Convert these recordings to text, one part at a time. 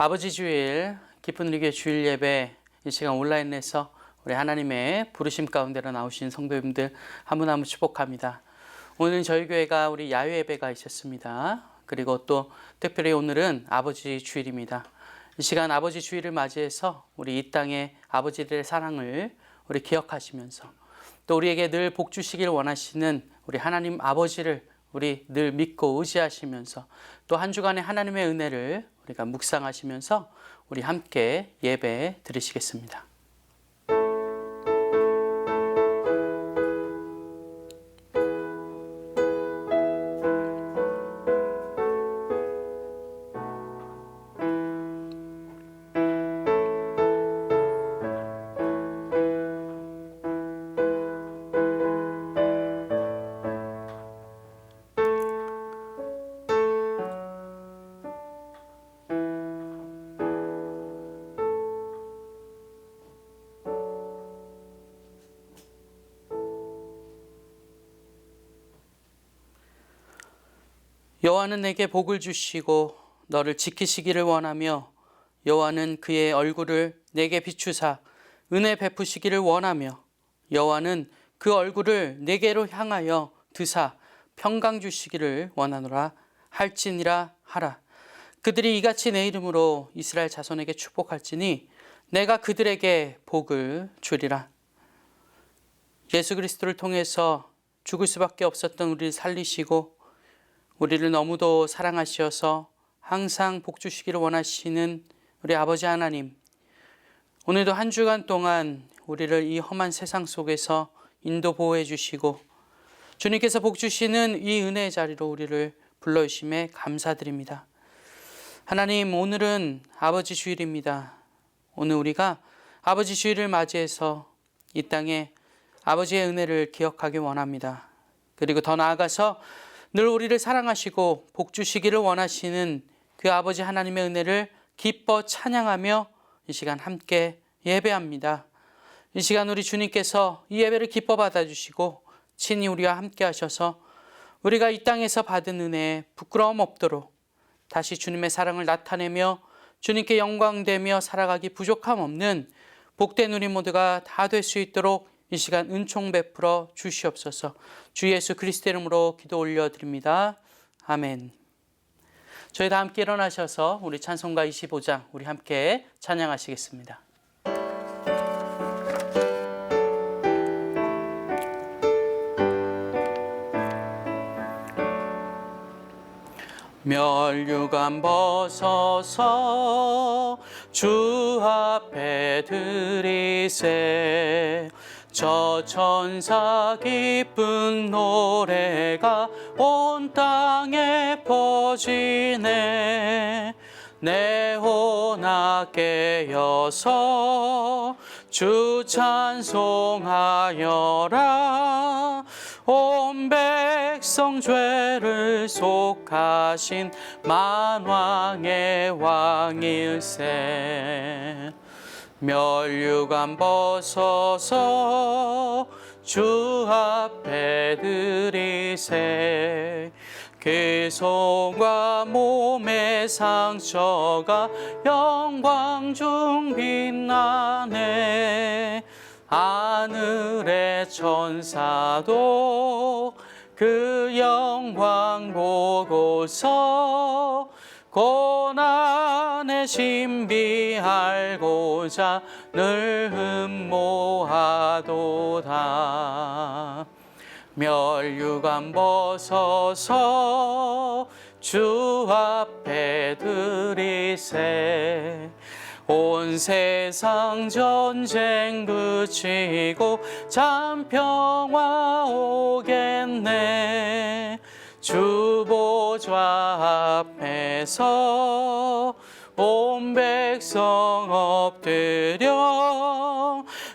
아버지 주일, 깊은 우리교회 주일 예배 이 시간 온라인에서 우리 하나님의 부르심 가운데로 나오신 성도님들 한 분 한 분 축복합니다. 오늘 저희 교회가 우리 야외 예배가 있었습니다. 그리고 또 특별히 오늘은 아버지 주일입니다. 이 시간 아버지 주일을 맞이해서 우리 이 땅의 아버지들의 사랑을 우리 기억하시면서 또 우리에게 늘 복 주시길 원하시는 우리 하나님 아버지를 우리 늘 믿고 의지하시면서 또 한 주간의 하나님의 은혜를 우리가 묵상하시면서 우리 함께 예배 드리시겠습니다. 여호와는 내게 복을 주시고 너를 지키시기를 원하며 여호와는 그의 얼굴을 내게 비추사 은혜 베푸시기를 원하며 여호와는 그 얼굴을 내게로 향하여 드사 평강 주시기를 원하노라 할지니라 하라. 그들이 이같이 내 이름으로 이스라엘 자손에게 축복할지니 내가 그들에게 복을 주리라. 예수 그리스도를 통해서 죽을 수밖에 없었던 우리를 살리시고 우리를 너무도 사랑하셔서 항상 복 주시기를 원하시는 우리 아버지 하나님, 오늘도 한 주간 동안 우리를 이 험한 세상 속에서 인도 보호해 주시고 주님께서 복 주시는 이 은혜의 자리로 우리를 불러주심에 감사드립니다. 하나님, 오늘은 아버지 주일입니다. 오늘 우리가 아버지 주일을 맞이해서 이 땅에 아버지의 은혜를 기억하기 원합니다. 그리고 더 나아가서 늘 우리를 사랑하시고 복 주시기를 원하시는 그 아버지 하나님의 은혜를 기뻐 찬양하며 이 시간 함께 예배합니다. 이 시간 우리 주님께서 이 예배를 기뻐 받아주시고 친히 우리와 함께 하셔서 우리가 이 땅에서 받은 은혜에 부끄러움 없도록 다시 주님의 사랑을 나타내며 주님께 영광되며 살아가기 부족함 없는 복된 우리 모두가 다 될 수 있도록 이 시간 은총 베풀어 주시옵소서. 주 예수 그리스도 이름으로 기도 올려드립니다. 아멘. 저희 다 함께 일어나셔서 우리 찬송가 25장 우리 함께 찬양하시겠습니다. 멸류관 벗어서 주 앞에 드리세. 저 천사 기쁜 노래가 온 땅에 퍼지네. 내 혼아 깨어서 주 찬송하여라. 온 백성 죄를 속하신 만왕의 왕일세. 멸류관 벗어서 주 앞에 드리세. 그 손과 몸의 상처가 영광 중 빛나네. 하늘의 천사도 그 영광 보고서 고난의 신비 알고자 늘 흠모하도다. 멸류관 벗어서 주 앞에 드리세. 온 세상 전쟁 그치고 참 평화 오겠네. 주 보좌 앞에서 온 백성 엎드려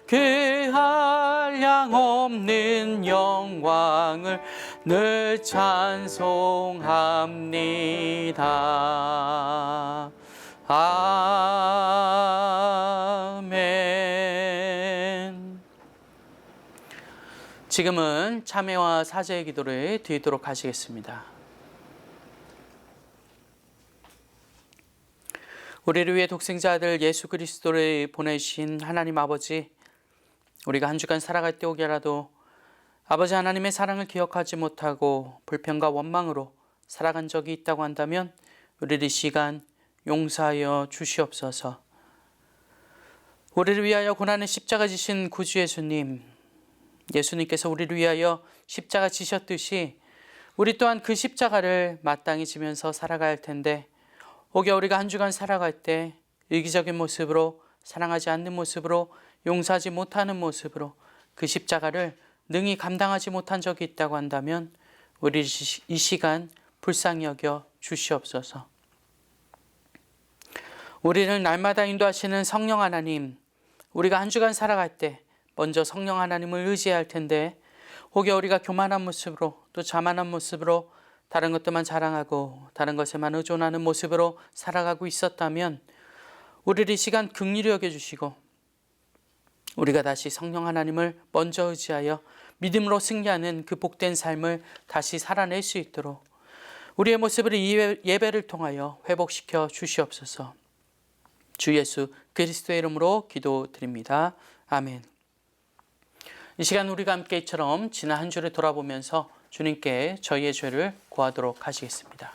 그 한량 없는 영광을 늘 찬송합니다. 아멘. 지금은 참회와 사죄의 기도를 드리도록 하시겠습니다. 우리를 위해 독생자 아들 예수 그리스도를 보내신 하나님 아버지, 우리가 한 주간 살아갈 때 혹여라도 아버지 하나님의 사랑을 기억하지 못하고 불평과 원망으로 살아간 적이 있다고 한다면 우리를 이 시간 용서하여 주시옵소서. 우리를 위하여 고난의 십자가 지신 구주 예수님께서 우리를 위하여 십자가 지셨듯이 우리 또한 그 십자가를 마땅히 지면서 살아가야 할 텐데, 혹여 우리가 한 주간 살아갈 때 이기적인 모습으로, 사랑하지 않는 모습으로, 용서하지 못하는 모습으로 그 십자가를 능히 감당하지 못한 적이 있다고 한다면 우리 이 시간 불쌍히 여겨 주시옵소서. 우리를 날마다 인도하시는 성령 하나님, 우리가 한 주간 살아갈 때 먼저 성령 하나님을 의지해야 할 텐데, 혹여 우리가 교만한 모습으로, 또 자만한 모습으로, 다른 것들만 자랑하고 다른 것에만 의존하는 모습으로 살아가고 있었다면 우리를 이 시간 긍휼히 여겨주시고, 우리가 다시 성령 하나님을 먼저 의지하여 믿음으로 승리하는 그 복된 삶을 다시 살아낼 수 있도록 우리의 모습을 이 예배를 통하여 회복시켜 주시옵소서. 주 예수 그리스도의 이름으로 기도드립니다. 아멘. 이 시간 우리가 함께 이처럼 지난 한 주를 돌아보면서 주님께 저희의 죄를 구하도록 하시겠습니다.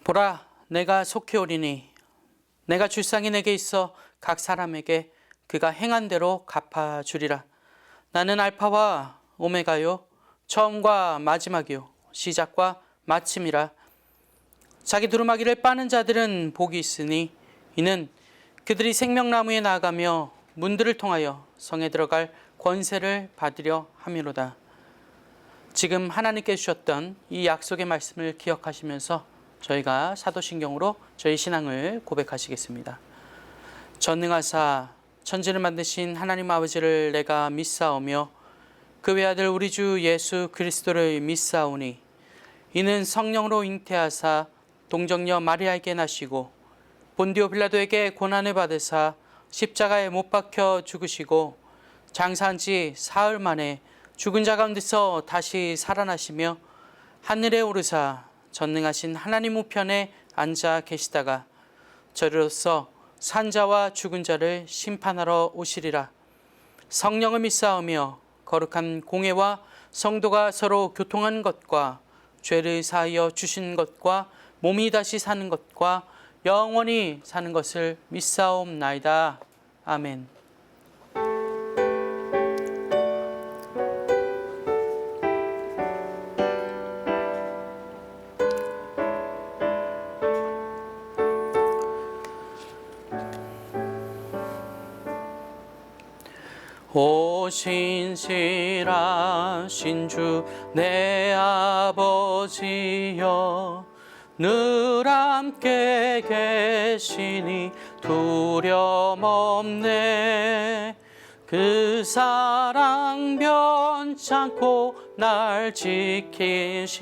보라, 내가 속히 오리니 내가 줄상이 내게 있어 각 사람에게 그가 행한 대로 갚아주리라. 나는 알파와 오메가요, 처음과 마지막이요, 시작과 마침이라. 자기 두루마기를 빠는 자들은 복이 있으니 이는 그들이 생명나무에 나아가며 문들을 통하여 성에 들어갈 권세를 받으려 함이로다. 지금 하나님께 주셨던 이 약속의 말씀을 기억하시면서 저희가 사도신경으로 저희 신앙을 고백하시겠습니다. 전능하사 천지를 만드신 하나님 아버지를 내가 믿사오며 그 외아들 우리 주 예수 그리스도를 믿사오니 이는 성령으로 잉태하사 동정녀 마리아에게 나시고 본디오 빌라도에게 고난을 받으사 십자가에 못 박혀 죽으시고 장사한 지 사흘 만에 죽은 자 가운데서 다시 살아나시며 하늘에 오르사 전능하신 하나님 우편에 앉아 계시다가 저리로서 산자와 죽은 자를 심판하러 오시리라. 성령을 믿사오며 거룩한 공회와 성도가 서로 교통한 것과 죄를 사하여 주신 것과 몸이 다시 사는 것과 영원히 사는 것을 믿사옵나이다. 아멘. 오 신실하신 주 내 아버지여, 늘 함께 계시니 두려움 없네. 그 사랑 변찮고 날 지키시며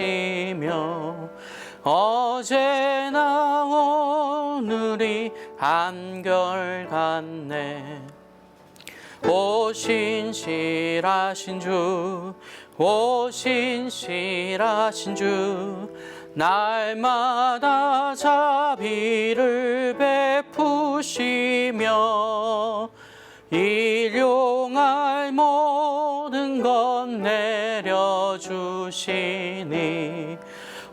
어제나 오늘이 한결같네. 오 신실하신 주, 오 신실하신 주, 날마다 자비를 베푸시며 일용할 모든 것 내려주시니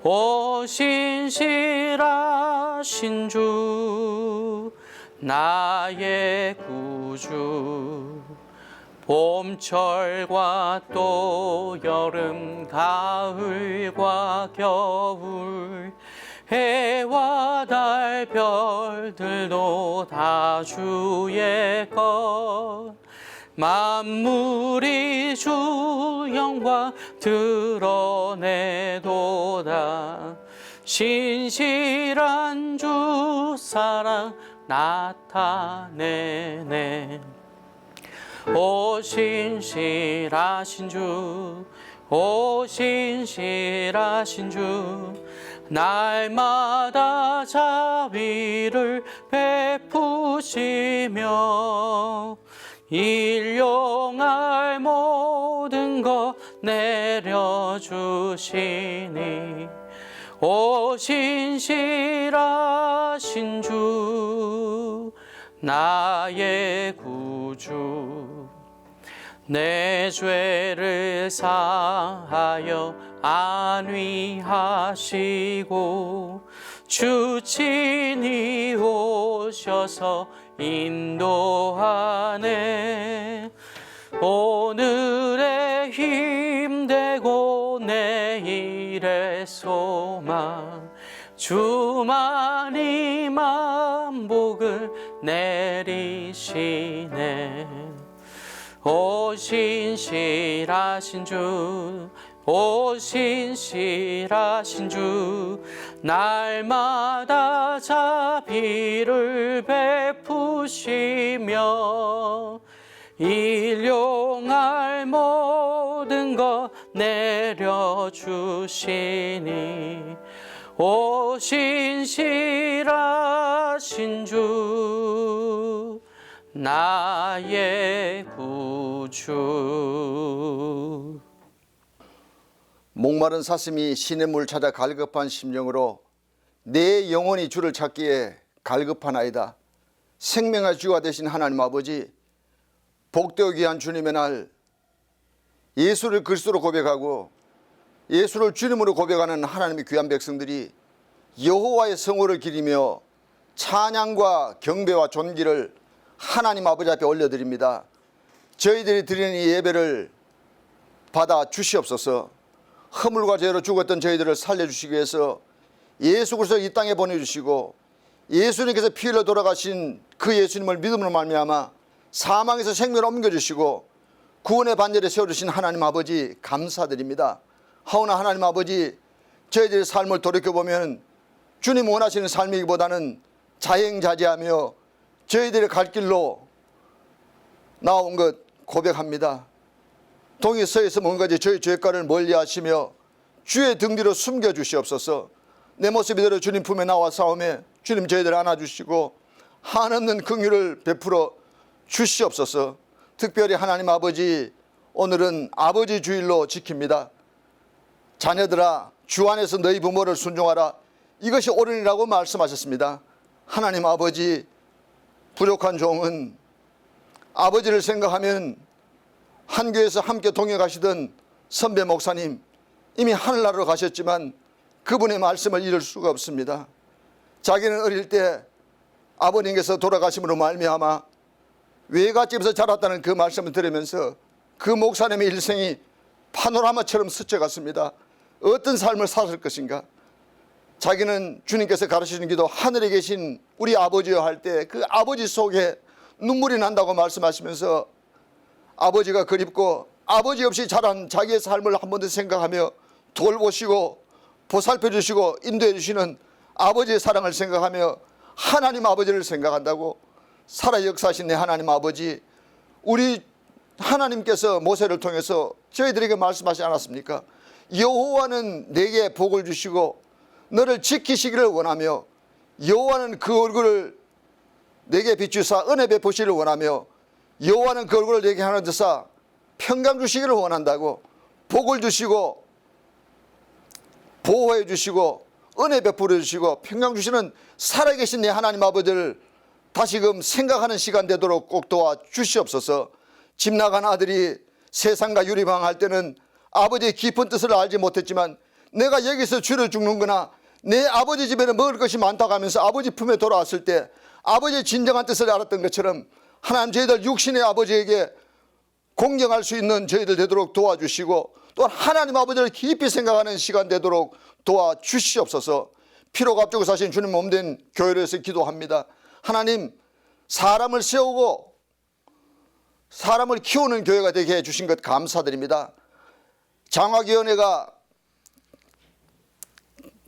오 신실하신 주, 나의 구주 봄철과 또 여름, 가을과 겨울, 해와 달, 별들도 다 주의 것. 만물이 주 영광 드러내도다. 신실한 주 사랑 나타내네. 오 신실하신 주, 오 신실하신 주, 날마다 자비를 베푸시며 일용할 모든 것 내려주시니. 오 신실하신 주, 나의 구주. 내 죄를 사하여 안위하시고 주 친히 오셔서 인도하네. 오늘의 힘되고 내일의 소망, 주만이 만복을 내리시네. 오 신실하신 주, 오 신실하신 주, 날마다 자비를 베푸시며 일용할 모든 것 내려주시니. 오 신실하신 주, 나의 구주. 목마른 사슴이 시냇물 찾아 갈급한 심령으로 내 영혼이 주를 찾기에 갈급하나이다. 생명의 주가 되신 하나님 아버지, 복되기 위한 주님의 날, 예수를 그리스도로 고백하고 예수를 주님으로 고백하는 하나님의 귀한 백성들이 여호와의 성호를 기리며 찬양과 경배와 존귀를 하나님 아버지 앞에 올려드립니다. 저희들이 드리는 이 예배를 받아 주시옵소서. 허물과 죄로 죽었던 저희들을 살려주시기 위해서 예수 그리스도를 이 땅에 보내주시고 예수님께서 피 흘려 돌아가신 그 예수님을 믿음으로 말미암아 사망에서 생명을 옮겨주시고 구원의 반열에 세워주신 하나님 아버지 감사드립니다. 하오나 하나님 아버지, 저희들의 삶을 돌이켜보면 주님 원하시는 삶이기보다는 자행자제하며 저희들의 갈 길로 나온 것 고백합니다. 동의서에서 뭔가지 저희 죄가를 멀리하시며 주의 등 뒤로 숨겨주시옵소서. 내 모습 이대로 주님 품에 나와 싸움에 주님 저희들 안아주시고 한없는 긍휼을 베풀어 주시옵소서. 특별히 하나님 아버지, 오늘은 아버지 주일로 지킵니다. 자녀들아, 주 안에서 너희 부모를 순종하라, 이것이 옳으니라고 말씀하셨습니다. 하나님 아버지, 부족한 종은 아버지를 생각하면 한 교회에서 함께 동행하시던 선배 목사님, 이미 하늘나라로 가셨지만 그분의 말씀을 잃을 수가 없습니다. 자기는 어릴 때 아버님께서 돌아가심으로 말미암아 외갓집에서 자랐다는 그 말씀을 들으면서 그 목사님의 일생이 파노라마처럼 스쳐갔습니다. 어떤 삶을 살았을 것인가. 자기는 주님께서 가르치는 기도, 하늘에 계신 우리 아버지여 할 때 그 아버지 속에 눈물이 난다고 말씀하시면서 아버지가 그립고 아버지 없이 자란 자기의 삶을 한 번 더 생각하며 돌보시고 보살펴 주시고 인도해 주시는 아버지의 사랑을 생각하며 하나님 아버지를 생각한다고 살아 역사하신 내 하나님 아버지, 우리 하나님께서 모세를 통해서 저희들에게 말씀하시지 않았습니까? 여호와는 내게 복을 주시고 너를 지키시기를 원하며 여호와는 그 얼굴을 내게 비추사 은혜 베푸시기를 원하며 여호와는 그 얼굴을 내게 하나 드사 평강 주시기를 원한다고, 복을 주시고 보호해 주시고 은혜 베풀어 주시고 평강 주시는 살아계신 내 하나님 아버지를 다시금 생각하는 시간 되도록 꼭 도와 주시옵소서. 집 나간 아들이 세상과 유리방할 때는 아버지의 깊은 뜻을 알지 못했지만 내가 여기서 주를 죽는구나, 내 아버지 집에는 먹을 것이 많다고 하면서 아버지 품에 돌아왔을 때 아버지의 진정한 뜻을 알았던 것처럼 하나님, 저희들 육신의 아버지에게 공경할 수 있는 저희들 되도록 도와주시고, 또한 하나님 아버지를 깊이 생각하는 시간 되도록 도와주시옵소서. 피로가 앞두고 사신 주님 몸된 교회를 위해서 기도합니다. 하나님, 사람을 세우고 사람을 키우는 교회가 되게 해주신 것 감사드립니다. 장학위원회가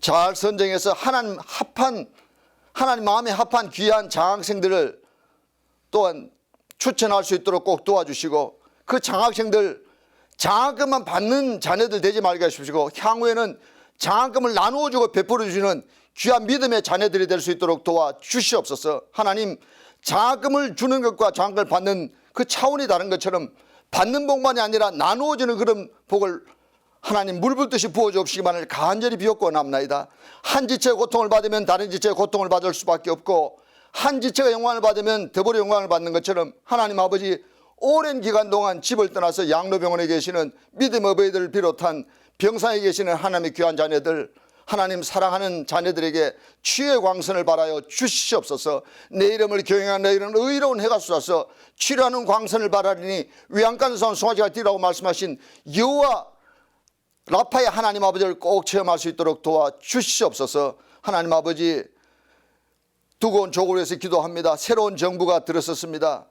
잘 선정해서 하나님 마음에 합한 귀한 장학생들을 또한 추천할 수 있도록 꼭 도와주시고, 그 장학생들 장학금만 받는 자녀들 되지 말게 하십시오. 향후에는 장학금을 나누어주고 베풀어주시는 귀한 믿음의 자녀들이 될 수 있도록 도와주시옵소서. 하나님, 장학금을 주는 것과 장학금을 받는 그 차원이 다른 것처럼 받는 복만이 아니라 나누어주는 그런 복을 하나님 물붓듯이 부어주옵시기만을 간절히 비옵고나옵나이다. 한 지체의 고통을 받으면 다른 지체의 고통을 받을 수밖에 없고, 한 지체가 영광을 받으면 더불어 영광을 받는 것처럼 하나님 아버지, 오랜 기간 동안 집을 떠나서 양로병원에 계시는 믿음 어버이들을 비롯한 병상에 계시는 하나님의 귀한 자녀들, 하나님 사랑하는 자녀들에게 치유의 광선을 발하여 주시옵소서. 내 이름을 경외하는 너희는 의로운 해가 쏟아서 치료하는 광선을 발하리니 외양간 산 송아지가 뛰라고 말씀하신 여호와 라파의 하나님 아버지를 꼭 체험할 수 있도록 도와주시옵소서. 하나님 아버지, 두고 온 족을 위해서 기도합니다. 새로운 정부가 들어섰습니다.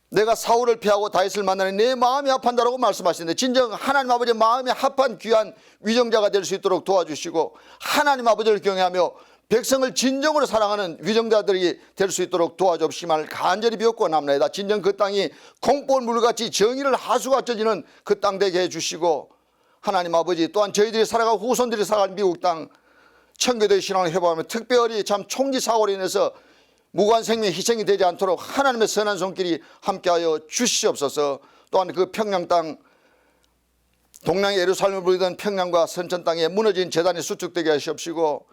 내가 사울을 피하고 다윗을 만나니 내 마음이 합한다라고 말씀하시는데, 진정 하나님 아버지 마음이 합한 귀한 위정자가 될 수 있도록 도와주시고, 하나님 아버지를 경외하며 백성을 진정으로 사랑하는 위정자들이 될 수 있도록 도와주시기만을 간절히 비옵고나옵나이다. 진정 그 땅이 콩볼물같이 정의를 하수같아지는 그 땅 되게 해주시고, 하나님 아버지, 또한 저희들이 살아가고 후손들이 살아가는 미국 땅 청교도의 신앙을 회복하며 특별히 참 총기 사고로 인해서 무고한 생명의 희생이 되지 않도록 하나님의 선한 손길이 함께하여 주시옵소서. 또한 그 평양 땅, 동양의 예루살렘을 부르던 평양과 선천 땅에 무너진 재단이 수축되게 하시옵시고,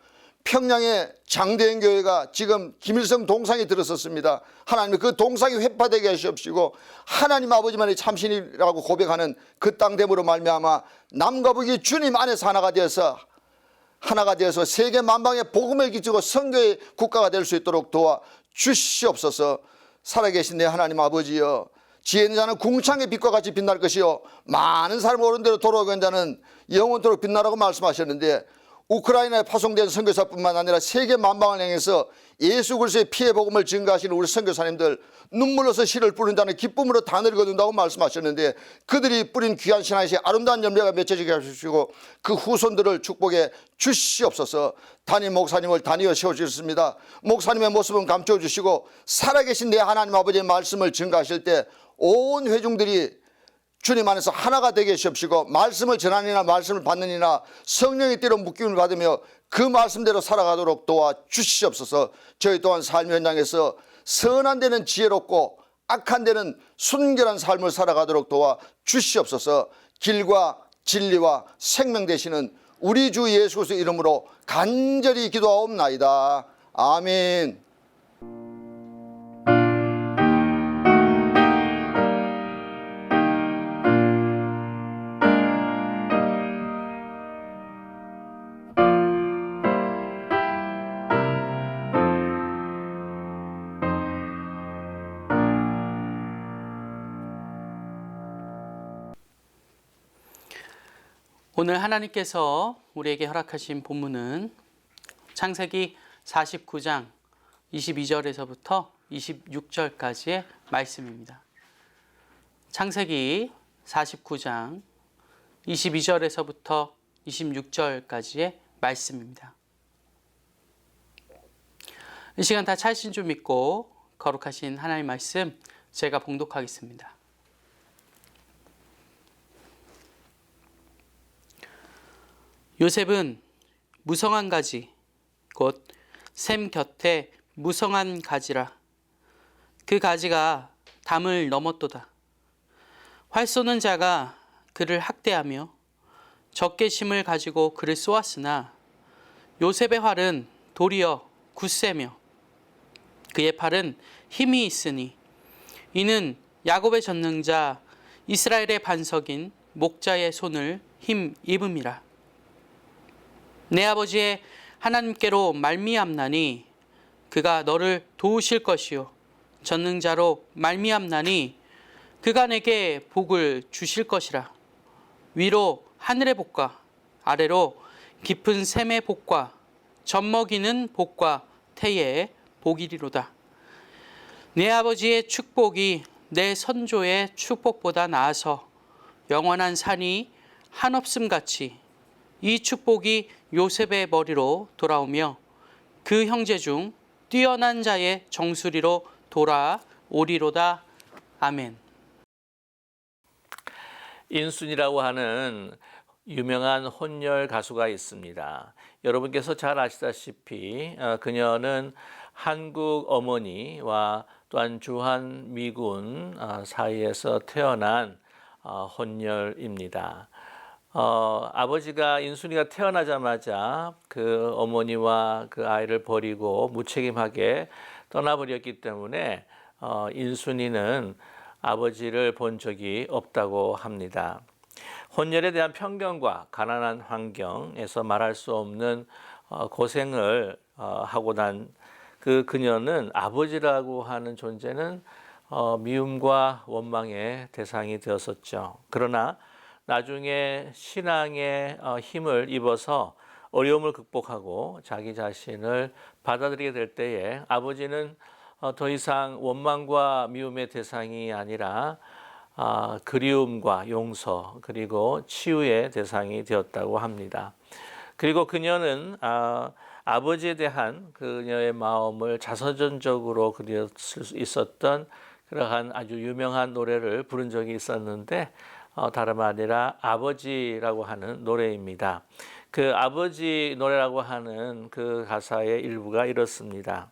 평양의 장대현 교회가 지금 김일성 동상이 들어섰습니다. 하나님, 그 동상이 회파되게 하시옵시고, 하나님 아버지만이 참신이라고 고백하는 그 땅됨으로 말미암아 남과 북이 주님 안에서 하나가 되어서 세계 만방에 복음을 기치고 선교의 국가가 될 수 있도록 도와주시옵소서. 살아계신 내 하나님 아버지여, 지혜 있는 자는 궁창의 빛과 같이 빛날 것이요 많은 사람을 옳은 대로 돌아오는 자는 영원토록 빛나라고 말씀하셨는데, 우크라이나에 파송된 선교사뿐만 아니라 세계 만방을 향해서 예수 그리스도의 피의 복음을 증거하시는 우리 선교사님들, 눈물로서 씨를 뿌린 자는 기쁨으로 단을 거둔다고 말씀하셨는데, 그들이 뿌린 귀한 신앙의 아름다운 열매가 맺혀지게 하시고 그 후손들을 축복해 주시옵소서. 담임 목사님을 단위어 세워주셨습니다. 목사님의 모습은 감춰주시고, 살아계신 내 하나님 아버지의 말씀을 증거하실 때 온 회중들이 주님 안에서 하나가 되게 하시옵시고, 말씀을 전하니나 말씀을 받느니나 성령의 띠로 묶임을 받으며 그 말씀대로 살아가도록 도와주시옵소서. 저희 또한 삶 현장에서 선한 데는 지혜롭고 악한 데는 순결한 삶을 살아가도록 도와주시옵소서. 길과 진리와 생명 되시는 우리 주 예수 그리스도 이름으로 간절히 기도하옵나이다. 아멘. 오늘 하나님께서 우리에게 허락하신 본문은 창세기 49장 22절에서부터 26절까지의 말씀입니다. 창세기 49장 22절에서부터 26절까지의 말씀입니다. 이 시간 다 찾으신 줄 믿고 거룩하신 하나님 말씀 제가 봉독하겠습니다. 요셉은 무성한 가지 곧 샘 곁에 무성한 가지라. 그 가지가 담을 넘었도다. 활 쏘는 자가 그를 학대하며 적개심을 가지고 그를 쏘았으나 요셉의 활은 도리어 굳세며 그의 팔은 힘이 있으니 이는 야곱의 전능자 이스라엘의 반석인 목자의 손을 힘 입음이라. 내 아버지의 하나님께로 말미암나니 그가 너를 도우실 것이요 전능자로 말미암나니 그가 내게 복을 주실 것이라. 위로 하늘의 복과 아래로 깊은 샘의 복과 젖먹이는 복과 태의 복이리로다. 내 아버지의 축복이 내 선조의 축복보다 나아서 영원한 산이 한없음 같이 이 축복이 요셉의 머리로 돌아오며 그 형제 중 뛰어난 자의 정수리로 돌아오리로다. 아멘. 인순이라고 하는 유명한 혼혈 가수가 있습니다. 여러분께서 잘 아시다시피 그녀는 한국 어머니와 또한 주한 미군 사이에서 태어난 혼혈입니다. 아버지가 인순이가 태어나자마자 그 어머니와 그 아이를 버리고 무책임하게 떠나버렸기 때문에 인순이는 아버지를 본 적이 없다고 합니다. 혼혈에 대한 편견과 가난한 환경에서 말할 수 없는 고생을 하고 난 그녀는 아버지라고 하는 존재는 미움과 원망의 대상이 되었었죠. 그러나 나중에 신앙의 힘을 입어서 어려움을 극복하고 자기 자신을 받아들이게 될 때에 아버지는 더 이상 원망과 미움의 대상이 아니라 그리움과 용서 그리고 치유의 대상이 되었다고 합니다. 그리고 그녀는 아버지에 대한 그녀의 마음을 자서전적으로 그렸을 수 있었던 그러한 아주 유명한 노래를 부른 적이 있었는데 다름 아니라 아버지라고 하는 노래입니다. 그 아버지 노래라고 하는 그 가사의 일부가 이렇습니다.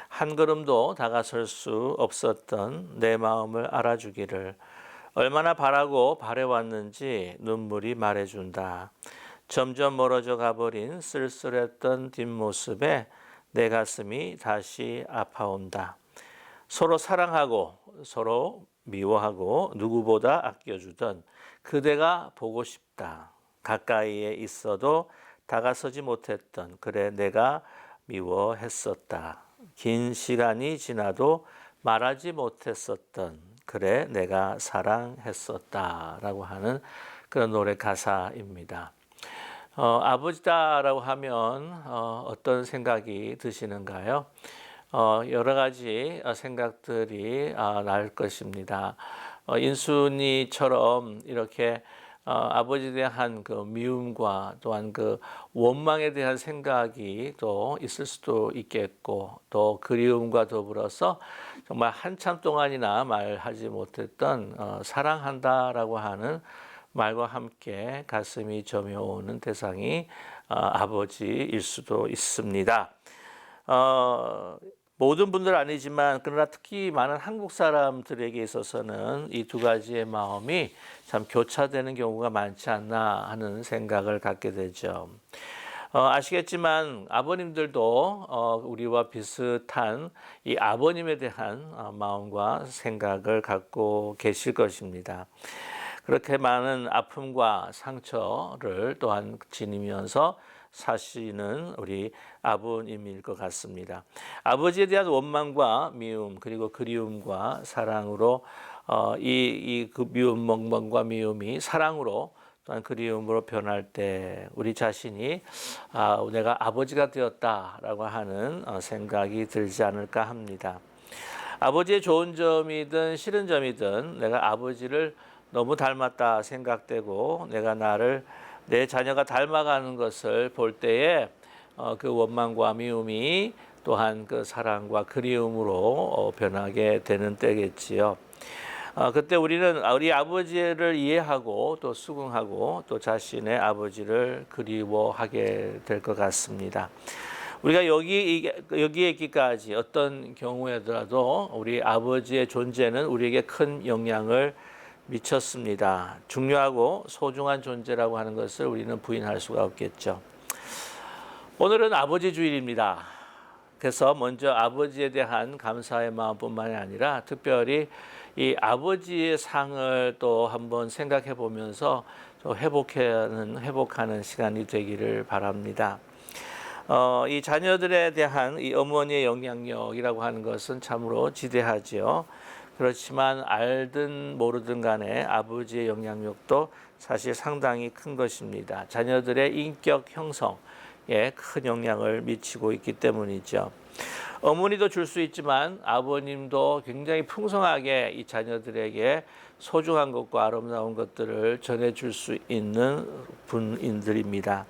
한 걸음도 다가설 수 없었던 내 마음을 알아주기를 얼마나 바라고 바래왔는지 눈물이 말해준다. 점점 멀어져 가버린 쓸쓸했던 뒷모습에 내 가슴이 다시 아파온다. 서로 사랑하고 서로 미워하고 누구보다 아껴주던 그대가 보고 싶다. 가까이에 있어도 다가서지 못했던 그래 내가 미워했었다. 긴 시간이 지나도 말하지 못했었던 그래 내가 사랑했었다 라고 하는 그런 노래 가사입니다. 아버지다라고 하면 어떤 생각이 드시는가요? 여러 가지 생각들이 날 것입니다. 인순이처럼 이렇게 아버지에 대한 그 미움과 또한 그 원망에 대한 생각이 또 있을 수도 있겠고 또 그리움과 더불어서 정말 한참 동안이나 말하지 못했던 사랑한다라고 하는 말과 함께 가슴이 저며오는 대상이 아버지일 수도 있습니다. 모든 분들 아니지만 그러나 특히 많은 한국 사람들에게 있어서는 이 두 가지의 마음이 참 교차되는 경우가 많지 않나 하는 생각을 갖게 되죠. 아시겠지만 아버님들도 우리와 비슷한 이 아버님에 대한 마음과 생각을 갖고 계실 것입니다. 그렇게 많은 아픔과 상처를 또한 지니면서 사시는 우리 아버님일 것 같습니다. 아버지에 대한 원망과 미움 그리고 그리움과 사랑으로 그 미움, 원망과 미움이 사랑으로 또한 그리움으로 변할 때 우리 자신이 내가 아버지가 되었다라고 하는 생각이 들지 않을까 합니다. 아버지의 좋은 점이든 싫은 점이든 내가 아버지를 너무 닮았다 생각되고 내가 내 자녀가 닮아가는 것을 볼 때에 그 원망과 미움이 또한 그 사랑과 그리움으로 변하게 되는 때겠지요. 그때 우리는 우리 아버지를 이해하고 또 수긍하고 또 자신의 아버지를 그리워하게 될 것 같습니다. 우리가 여기에 있기까지 어떤 경우에라도 우리 아버지의 존재는 우리에게 큰 영향을 미쳤습니다. 중요하고 소중한 존재라고 하는 것을 우리는 부인할 수가 없겠죠. 오늘은 아버지 주일입니다. 그래서 먼저 아버지에 대한 감사의 마음뿐만이 아니라 특별히 이 아버지의 상을 또 한번 생각해 보면서 회복하는 시간이 되기를 바랍니다. 이 자녀들에 대한 이 어머니의 영향력이라고 하는 것은 참으로 지대하지요. 그렇지만 알든 모르든 간에 아버지의 영향력도 사실 상당히 큰 것입니다. 자녀들의 인격 형성에 큰 영향을 미치고 있기 때문이죠. 어머니도 줄 수 있지만 아버님도 굉장히 풍성하게 이 자녀들에게 소중한 것과 아름다운 것들을 전해줄 수 있는 분인들입니다.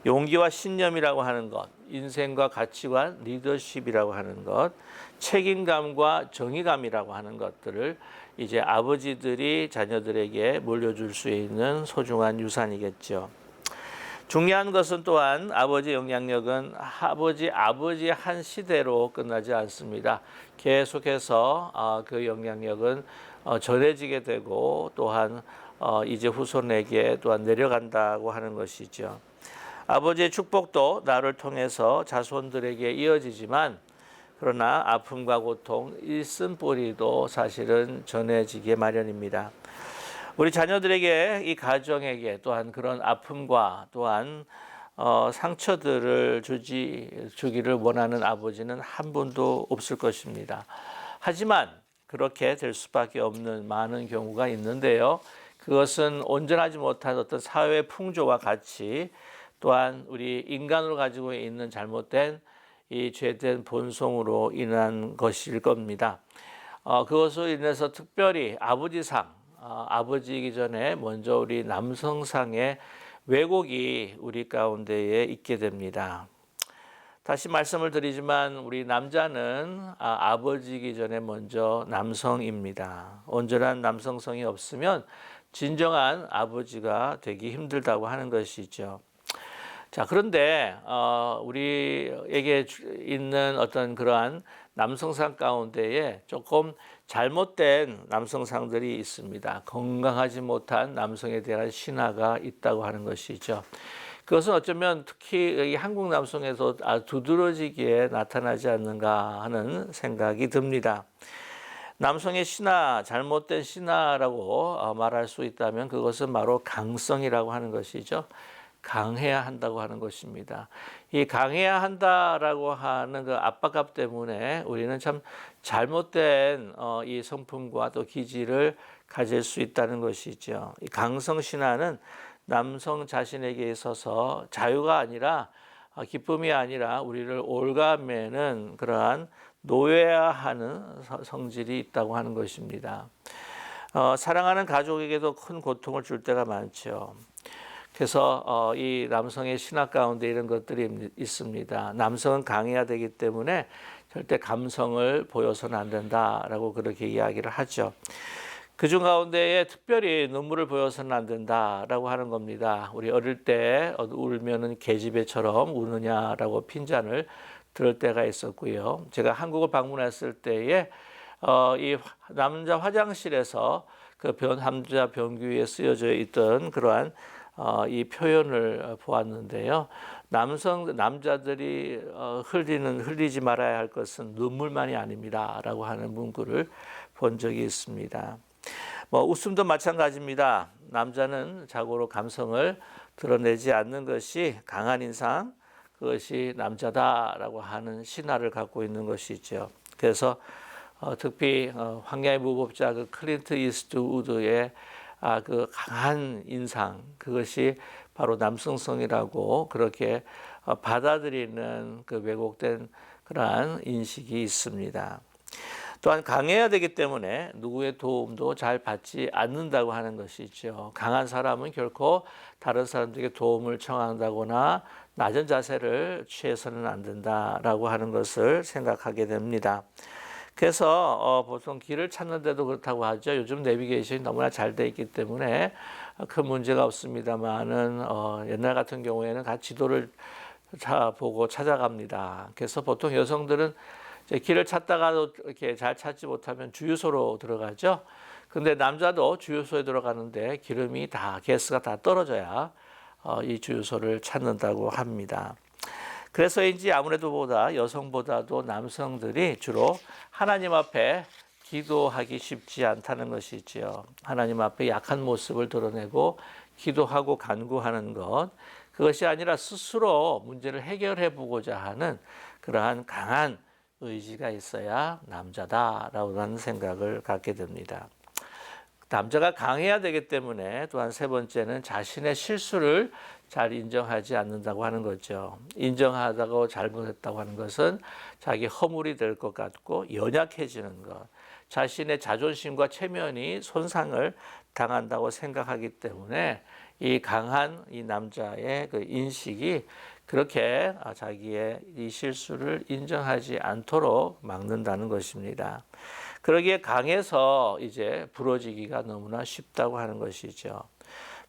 용기와 신념이라고 하는 것, 인생과 가치관, 리더십이라고 하는 것, 책임감과 정의감이라고 하는 것들을 이제 아버지들이 자녀들에게 물려줄 수 있는 소중한 유산이겠죠. 중요한 것은 또한 아버지의 영향력은 아버지의 한 시대로 끝나지 않습니다. 계속해서 그 영향력은 전해지게 되고 또한 이제 후손에게 또한 내려간다고 하는 것이죠. 아버지의 축복도 나를 통해서 자손들에게 이어지지만 그러나 아픔과 고통, 일슴뿌리도 사실은 전해지게 마련입니다. 우리 자녀들에게 이 가정에게 또한 그런 아픔과 또한 상처들을 주기를 원하는 아버지는 한 분도 없을 것입니다. 하지만 그렇게 될 수밖에 없는 많은 경우가 있는데요. 그것은 온전하지 못한 어떤 사회 풍조와 같이 또한 우리 인간으로 가지고 있는 잘못된 이 죄된 본성으로 인한 것일 겁니다. 그것으로 인해서 특별히 아버지이기 전에 먼저 우리 남성상의 왜곡이 우리 가운데에 있게 됩니다. 다시 말씀을 드리지만 우리 남자는 아버지이기 전에 먼저 남성입니다. 온전한 남성성이 없으면 진정한 아버지가 되기 힘들다고 하는 것이죠. 자, 그런데 우리에게 있는 어떤 그러한 남성상 가운데에 조금 잘못된 남성상들이 있습니다. 건강하지 못한 남성에 대한 신화가 있다고 하는 것이죠. 그것은 어쩌면 특히 이 한국 남성에서 두드러지게 나타나지 않는가 하는 생각이 듭니다. 남성의 신화, 잘못된 신화라고 말할 수 있다면 그것은 바로 강성이라고 하는 것이죠. 강해야 한다고 하는 것입니다. 이 강해야 한다라고 하는 그 압박감 때문에 우리는 참 잘못된 이 성품과 또 기질을 가질 수 있다는 것이죠. 이 강성 신화는 남성 자신에게 있어서 자유가 아니라 기쁨이 아니라 우리를 올가매는 그러한 노예화 하는 성질이 있다고 하는 것입니다. 사랑하는 가족에게도 큰 고통을 줄 때가 많죠. 그래서 이 남성의 신화 가운데 이런 것들이 있습니다. 남성은 강해야 되기 때문에 절대 감성을 보여서는 안 된다라고 그렇게 이야기를 하죠. 그중 가운데에 특별히 눈물을 보여서는 안 된다라고 하는 겁니다. 우리 어릴 때 울면은 계집애처럼 우느냐라고 핀잔을 들을 때가 있었고요. 제가 한국을 방문했을 때에 이 남자 화장실에서 그 남자 변기에 쓰여져 있던 그러한 이 표현을 보았는데요. 남자들이 흘리지 말아야 할 것은 눈물만이 아닙니다라고 하는 문구를 본 적이 있습니다. 웃음도 마찬가지입니다. 남자는 자고로 감성을 드러내지 않는 것이 강한 인상, 그것이 남자다라고 하는 신화를 갖고 있는 것이죠. 그래서 특히 황야의 무법자 그 클린트 이스트우드의 그 강한 인상, 그것이 바로 남성성이라고 그렇게 받아들이는 그 왜곡된 그러한 인식이 있습니다. 또한 강해야 되기 때문에 누구의 도움도 잘 받지 않는다고 하는 것이죠. 강한 사람은 결코 다른 사람들에게 도움을 청한다거나 낮은 자세를 취해서는 안 된다라고 하는 것을 생각하게 됩니다. 그래서 보통 길을 찾는데도 그렇다고 하죠. 요즘 내비게이션이 너무나 잘 돼 있기 때문에 큰 문제가 없습니다만은 옛날 같은 경우에는 지도를 보고 찾아갑니다. 그래서 보통 여성들은 길을 찾다가도 이렇게 잘 찾지 못하면 주유소로 들어가죠. 근데 남자도 주유소에 들어가는데 가스가 다 떨어져야 이 주유소를 찾는다고 합니다. 그래서인지 아무래도 여성보다도 남성들이 주로 하나님 앞에 기도하기 쉽지 않다는 것이지요. 하나님 앞에 약한 모습을 드러내고 기도하고 간구하는 것, 그것이 아니라 스스로 문제를 해결해 보고자 하는 그러한 강한 의지가 있어야 남자다라고 하는 생각을 갖게 됩니다. 남자가 강해야 되기 때문에 또한 세 번째는 자신의 실수를 잘 인정하지 않는다고 하는 거죠. 인정하다고 잘못했다고 하는 것은 자기 허물이 될 것 같고 연약해지는 것, 자신의 자존심과 체면이 손상을 당한다고 생각하기 때문에 이 강한 이 남자의 그 인식이 그렇게 자기의 이 실수를 인정하지 않도록 막는다는 것입니다. 그러기에 강해서 이제 부러지기가 너무나 쉽다고 하는 것이죠.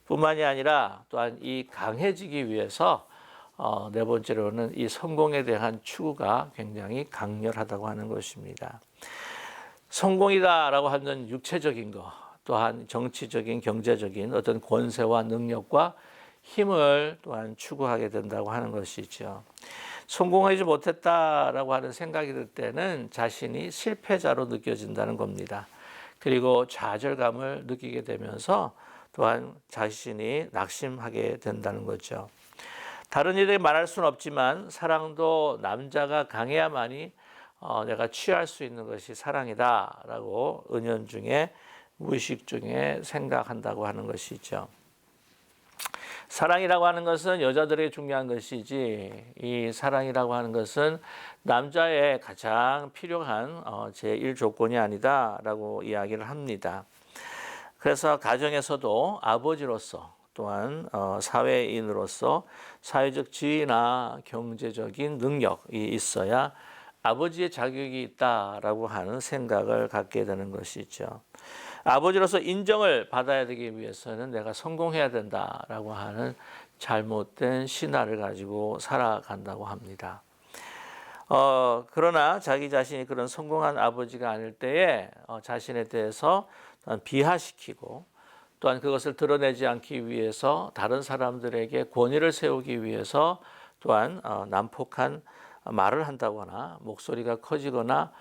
뿐만이 아니라 또한 이 강해지기 위해서 네 번째로는 이 성공에 대한 추구가 굉장히 강렬하다고 하는 것입니다. 성공이다라고 하는 육체적인 것, 또한 정치적인, 경제적인 어떤 권세와 능력과 힘을 또한 추구하게 된다고 하는 것이죠. 성공하지 못했다라고 하는 생각이 들 때는 자신이 실패자로 느껴진다는 겁니다. 그리고 좌절감을 느끼게 되면서 또한 자신이 낙심하게 된다는 거죠. 다른 이들에게 말할 수는 없지만 사랑도 남자가 강해야만이 내가 취할 수 있는 것이 사랑이다라고 은연중에 무의식 중에 생각한다고 하는 것이죠. 사랑이라고 하는 것은 여자들에게 중요한 것이지 이 사랑이라고 하는 것은 남자의 가장 필요한 제1 조건이 아니다라고 이야기를 합니다. 그래서 가정에서도 아버지로서 또한 사회인으로서 사회적 지위나 경제적인 능력이 있어야 아버지의 자격이 있다라고 하는 생각을 갖게 되는 것이죠. 아버지로서 인정을 받아야 되기 위해서는 내가 성공해야 된다라고 하는 잘못된 신화를 가지고 살아간다고 합니다. 그러나 자기 자신이 그런 성공한 아버지가 아닐 때에 자신에 대해서 비하시키고 또한 그것을 드러내지 않기 위해서 다른 사람들에게 권위를 세우기 위해서 또한 난폭한 말을 한다거나 목소리가 커지거나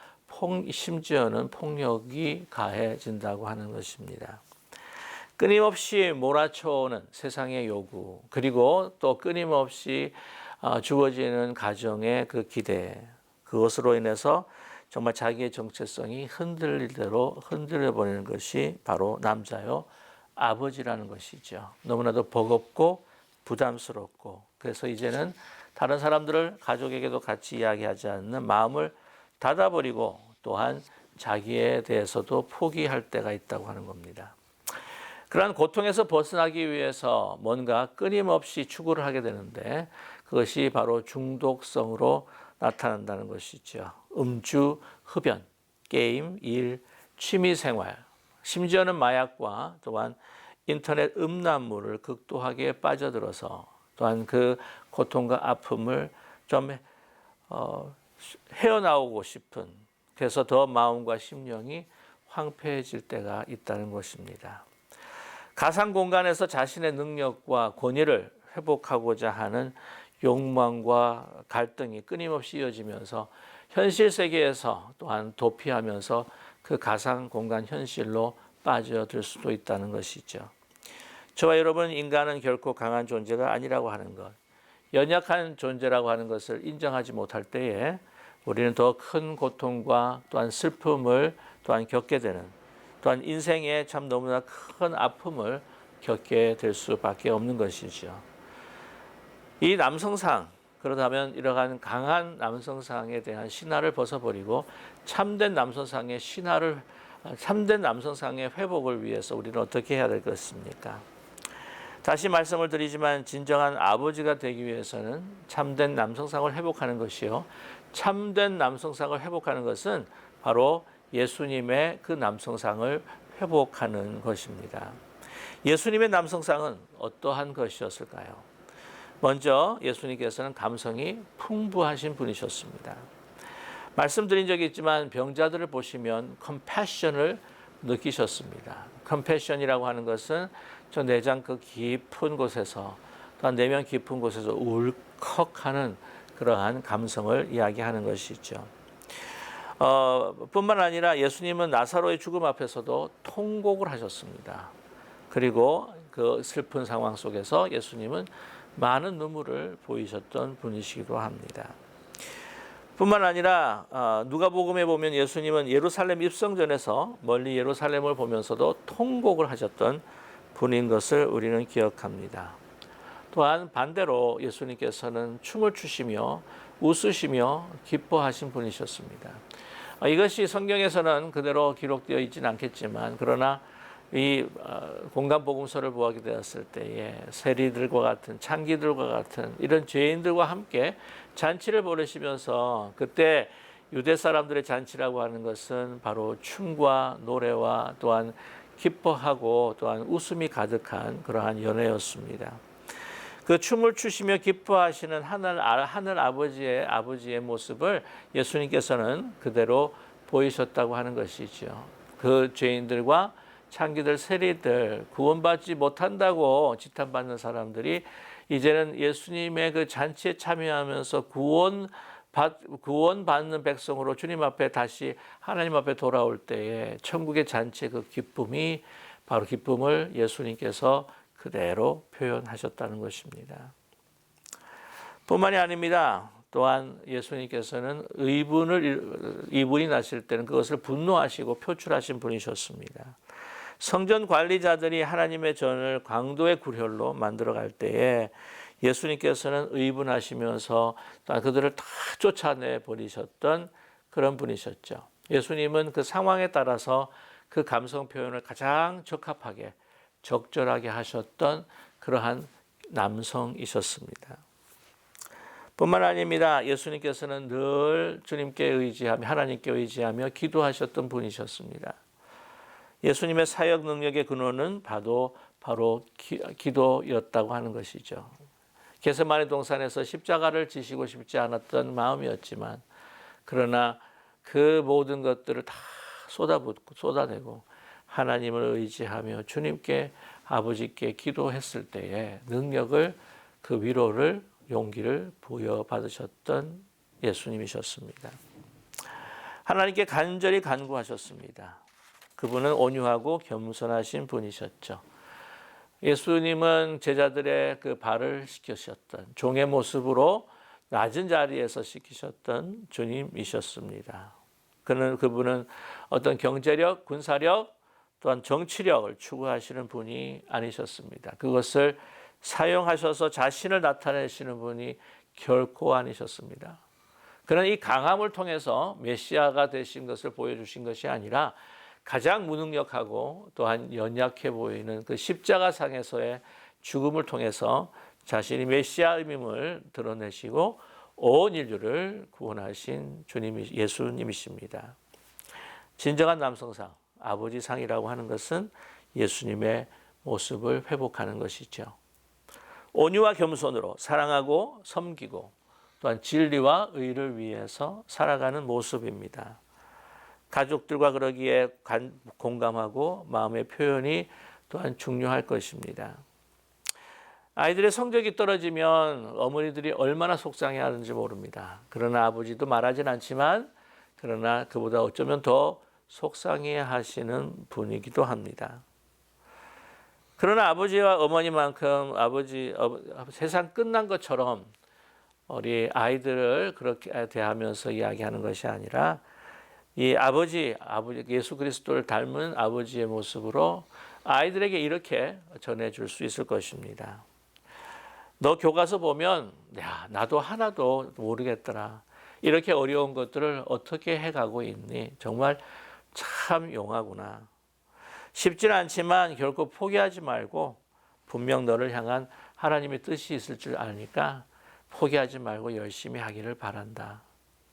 심지어는 폭력이 가해진다고 하는 것입니다. 끊임없이 몰아쳐오는 세상의 요구, 그리고 또 끊임없이 주어지는 가정의 그 기대, 그것으로 인해서 정말 자기의 정체성이 흔들릴 대로 흔들려버리는 것이 바로 남자요 아버지라는 것이죠. 너무나도 버겁고 부담스럽고, 그래서 이제는 다른 사람들을 가족에게도 같이 이야기하지 않는 마음을 닫아버리고 또한 자기에 대해서도 포기할 때가 있다고 하는 겁니다. 그러한 고통에서 벗어나기 위해서 뭔가 끊임없이 추구를 하게 되는데 그것이 바로 중독성으로 나타난다는 것이죠. 음주, 흡연, 게임, 일, 취미생활, 심지어는 마약과 또한 인터넷 음란물을 극도하게 빠져들어서 또한 그 고통과 아픔을 좀 헤어나오고 싶은, 그래서 더 마음과 심령이 황폐해질 때가 있다는 것입니다. 가상 공간에서 자신의 능력과 권위를 회복하고자 하는 욕망과 갈등이 끊임없이 이어지면서 현실 세계에서 또한 도피하면서 그 가상 공간 현실로 빠져들 수도 있다는 것이죠. 저와 여러분, 인간은 결코 강한 존재가 아니라고 하는 것, 연약한 존재라고 하는 것을 인정하지 못할 때에 우리는 더 큰 고통과 또한 슬픔을 또한 겪게 되는, 또한 인생에 참 너무나 큰 아픔을 겪게 될 수밖에 없는 것이죠. 이 남성상, 그렇다면 이러한 강한 남성상에 대한 신화를 벗어버리고 참된 남성상의 참된 남성상의 회복을 위해서 우리는 어떻게 해야 될 것입니까? 다시 말씀을 드리지만 진정한 아버지가 되기 위해서는 참된 남성상을 회복하는 것이요, 참된 남성상을 회복하는 것은 바로 예수님의 그 남성상을 회복하는 것입니다. 예수님의 남성상은 어떠한 것이었을까요? 먼저 예수님께서는 감성이 풍부하신 분이셨습니다. 말씀드린 적이 있지만 병자들을 보시면 컴패션을 느끼셨습니다. 컴패션이라고 하는 것은 저 내장 그 깊은 곳에서, 또한 내면 깊은 곳에서 울컥하는 그러한 감성을 이야기하는 것이죠. 뿐만 아니라 예수님은 나사로의 죽음 앞에서도 통곡을 하셨습니다. 그리고 그 슬픈 상황 속에서 예수님은 많은 눈물을 보이셨던 분이시기도 합니다. 뿐만 아니라 누가복음에 보면 예수님은 예루살렘 입성 전에서 멀리 예루살렘을 보면서도 통곡을 하셨던 분인 것을 우리는 기억합니다. 또한 반대로 예수님께서는 춤을 추시며 웃으시며 기뻐하신 분이셨습니다. 이것이 성경에서는 그대로 기록되어 있지는 않겠지만 그러나 이 공간복음서를 보게 되었을 때에 세리들과 같은 창기들과 같은 이런 죄인들과 함께 잔치를 벌이시면서 그때 유대 사람들의 잔치라고 하는 것은 바로 춤과 노래와 또한 기뻐하고 또한 웃음이 가득한 그러한 연회였습니다. 그 춤을 추시며 기뻐하시는 하늘 아버지의 모습을 예수님께서는 그대로 보이셨다고 하는 것이죠. 그 죄인들과 창기들, 세리들, 구원받지 못한다고 지탄받는 사람들이 이제는 예수님의 그 잔치에 참여하면서 구원받는 백성으로 주님 앞에 다시 하나님 앞에 돌아올 때에 천국의 잔치의 그 기쁨이 바로 기쁨을 예수님께서 그대로 표현하셨다는 것입니다. 뿐만이 아닙니다. 또한 예수님께서는 이분이 나실 때는 그것을 분노하시고 표출하신 분이셨습니다. 성전 관리자들이 하나님의 전을 광도의 구혈로 만들어 갈 때에 예수님께서는 의분하시면서 그들을 다 쫓아내 버리셨던 그런 분이셨죠. 예수님은 그 상황에 따라서 그 감성 표현을 가장 적합하게 적절하게 하셨던 그러한 남성이셨습니다. 뿐만 아닙니다. 예수님께서는 늘 주님께 의지하며 하나님께 의지하며 기도하셨던 분이셨습니다. 예수님의 사역 능력의 근원은 바로 기도였다고 하는 것이죠. 겟세마네 동산에서 십자가를 지시고 싶지 않았던 마음이었지만 그러나 그 모든 것들을 다 쏟아내고 하나님을 의지하며 주님께 아버지께 기도했을 때에 능력을 그 위로를 용기를 부여받으셨던 예수님이셨습니다. 하나님께 간절히 간구하셨습니다. 그분은 온유하고 겸손하신 분이셨죠. 예수님은 제자들의 그 발을 씻기셨던 종의 모습으로 낮은 자리에서 씻기셨던 주님이셨습니다. 그분은 어떤 경제력, 군사력, 또한 정치력을 추구하시는 분이 아니셨습니다. 그것을 사용하셔서 자신을 나타내시는 분이 결코 아니셨습니다. 그는 이 강함을 통해서 메시아가 되신 것을 보여주신 것이 아니라 가장 무능력하고 또한 연약해 보이는 그 십자가상에서의 죽음을 통해서 자신이 메시아임을 드러내시고 온 인류를 구원하신 예수님이십니다. 진정한 남성상, 아버지상이라고 하는 것은 예수님의 모습을 회복하는 것이죠. 온유와 겸손으로 사랑하고 섬기고 또한 진리와 의를 위해서 살아가는 모습입니다. 가족들과 그러기에 공감하고 마음의 표현이 또한 중요할 것입니다. 아이들의 성적이 떨어지면 어머니들이 얼마나 속상해하는지 모릅니다. 그러나 아버지도 말하진 않지만 그러나 그보다 어쩌면 더 속상해하시는 분이기도 합니다. 그러나 아버지와 어머니만큼 세상 끝난 것처럼 우리 아이들을 그렇게 대하면서 이야기하는 것이 아니라 이 아버지 예수 그리스도를 닮은 아버지의 모습으로 아이들에게 이렇게 전해줄 수 있을 것입니다. 너 교과서 보면 야, 나도 하나도 모르겠더라. 이렇게 어려운 것들을 어떻게 해가고 있니? 정말 참 용하구나. 쉽지는 않지만 결코 포기하지 말고 분명 너를 향한 하나님의 뜻이 있을 줄 아니까 포기하지 말고 열심히 하기를 바란다.